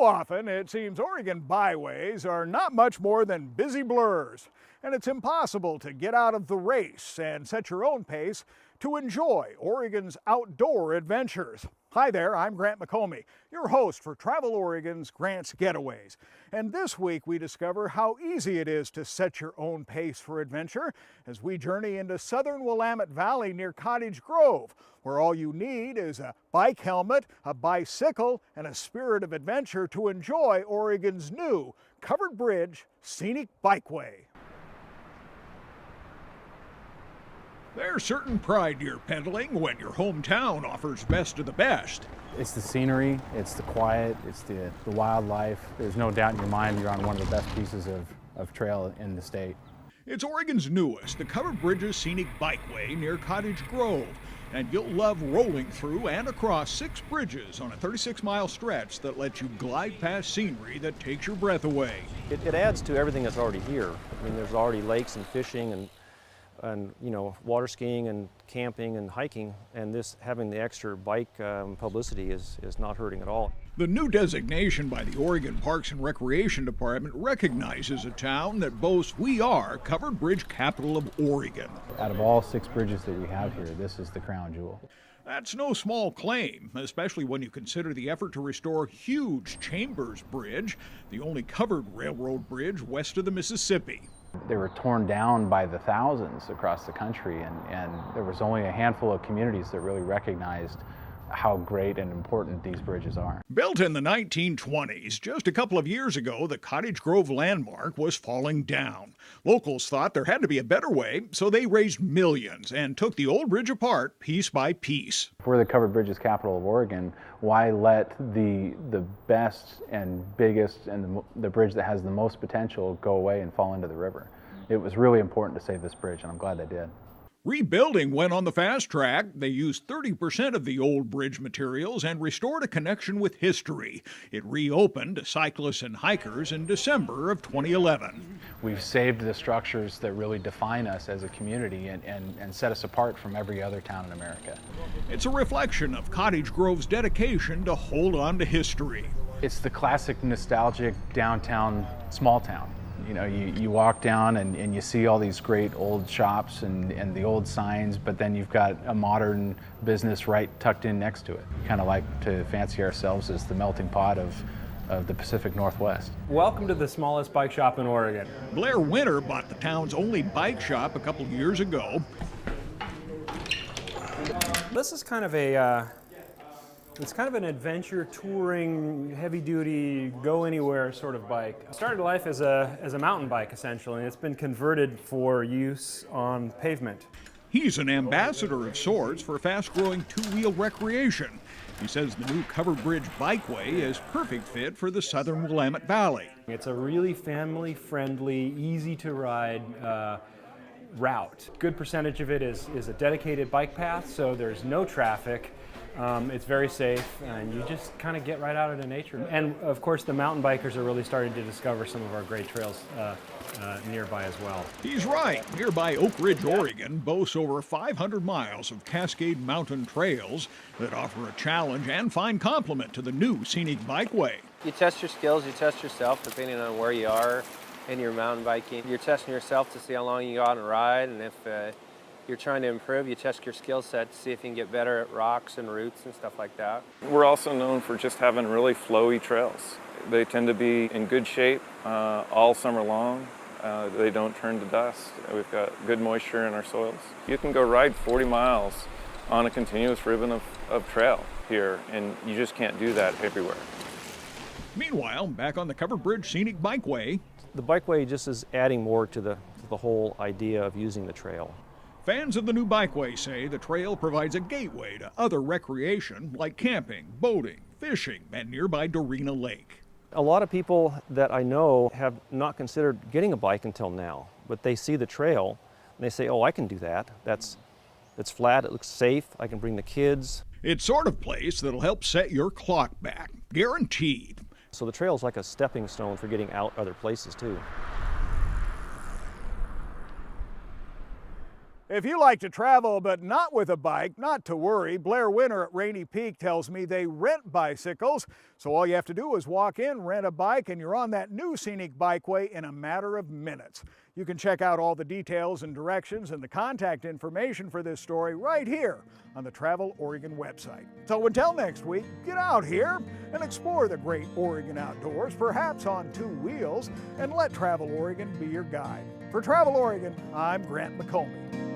often it seems Oregon byways are not much more than busy blurs, and it's impossible to get out of the race and set your own pace to enjoy Oregon's outdoor adventures. Hi there, I'm Grant McComey, your host for Travel Oregon's Grant's Getaways. And this week we discover how easy it is to set your own pace for adventure as we journey into southern Willamette Valley near Cottage Grove, where all you need is a bike helmet, a bicycle, and a spirit of adventure to enjoy Oregon's new covered bridge, Scenic Bikeway. There's certain pride you're peddling when your hometown offers best of the best. It's the scenery, it's the quiet, it's the wildlife. There's no doubt in your mind you're on one of the best pieces of trail in the state. It's Oregon's newest, the Covered Bridges Scenic Bikeway near Cottage Grove. And you'll love rolling through and across 6 bridges on a 36-mile stretch that lets you glide past scenery that takes your breath away. It adds to everything that's already here. I mean, there's already lakes and fishing and water skiing and camping and hiking, and this having the extra bike publicity is not hurting at all. The new designation by the Oregon Parks and Recreation Department recognizes a town that boasts we are Covered Bridge Capital of Oregon. Out of all 6 bridges that we have here, this is the crown jewel. That's no small claim, especially when you consider the effort to restore huge Chambers Bridge, the only covered railroad bridge west of the Mississippi. They were torn down by the thousands across the country, and there was only a handful of communities that really recognized how great and important these bridges are. Built in the 1920s, just a couple of years ago, the Cottage Grove landmark was falling down. Locals thought there had to be a better way, so they raised millions and took the old bridge apart piece by piece. If we're the Covered Bridges capital of Oregon, why let the best and biggest and the bridge that has the most potential go away and fall into the river? It was really important to save this bridge, and I'm glad they did. Rebuilding went on the fast track. They used 30% of the old bridge materials and restored a connection with history. It reopened to cyclists and hikers in December of 2011. We've saved the structures that really define us as a community and set us apart from every other town in America. It's a reflection of Cottage Grove's dedication to hold on to history. It's the classic nostalgic downtown small town. You know, you walk down and you see all these great old shops and the old signs, but then you've got a modern business right tucked in next to it. Kind of like to fancy ourselves as the melting pot of the Pacific Northwest. Welcome to the smallest bike shop in Oregon. Blair Winter bought the town's only bike shop a couple of years ago. This is kind of an adventure touring, heavy-duty, go-anywhere sort of bike. It started life as a mountain bike, essentially, and it's been converted for use on pavement. He's an ambassador of sorts for fast-growing two-wheel recreation. He says the new Covered Bridge Bikeway is perfect fit for the southern Willamette Valley. It's a really family-friendly, easy-to-ride route. Good percentage of it is a dedicated bike path, so there's no traffic. It's very safe, and you just kind of get right out into nature. And of course, the mountain bikers are really starting to discover some of our great trails nearby as well. He's right. Nearby Oak Ridge, Oregon boasts over 500 miles of Cascade Mountain trails that offer a challenge and fine complement to the new Scenic Bikeway. You test your skills, you test yourself, depending on where you are in your mountain biking. You're testing yourself to see how long you go out and ride, and if you're trying to improve, you test your skill set to see if you can get better at rocks and roots and stuff like that. We're also known for just having really flowy trails. They tend to be in good shape all summer long. They don't turn to dust. We've got good moisture in our soils. You can go ride 40 miles on a continuous ribbon of trail here, and you just can't do that everywhere. Meanwhile, back on the Covered Bridge Scenic Bikeway, The bikeway just is adding more to the whole idea of using the trail. fans of the new Bikeway say the trail provides a gateway to other recreation like camping, boating, fishing, and nearby Dorena Lake. A lot of people that I know have not considered getting a bike until now, but they see the trail and they say, oh, I can do that. It's flat, it looks safe, I can bring the kids. It's sort of place that'll help set your clock back, guaranteed. So the trail is like a stepping stone for getting out other places too. If you like to travel but not with a bike, not to worry. Blair Winter at Rainy Peak tells me they rent bicycles, so all you have to do is walk in, rent a bike, and you're on that new Scenic Bikeway in a matter of minutes. You can check out all the details and directions and the contact information for this story right here on the Travel Oregon website. So until next week, get out here and explore the great Oregon outdoors, perhaps on two wheels, and let Travel Oregon be your guide. For Travel Oregon, I'm Grant McComey.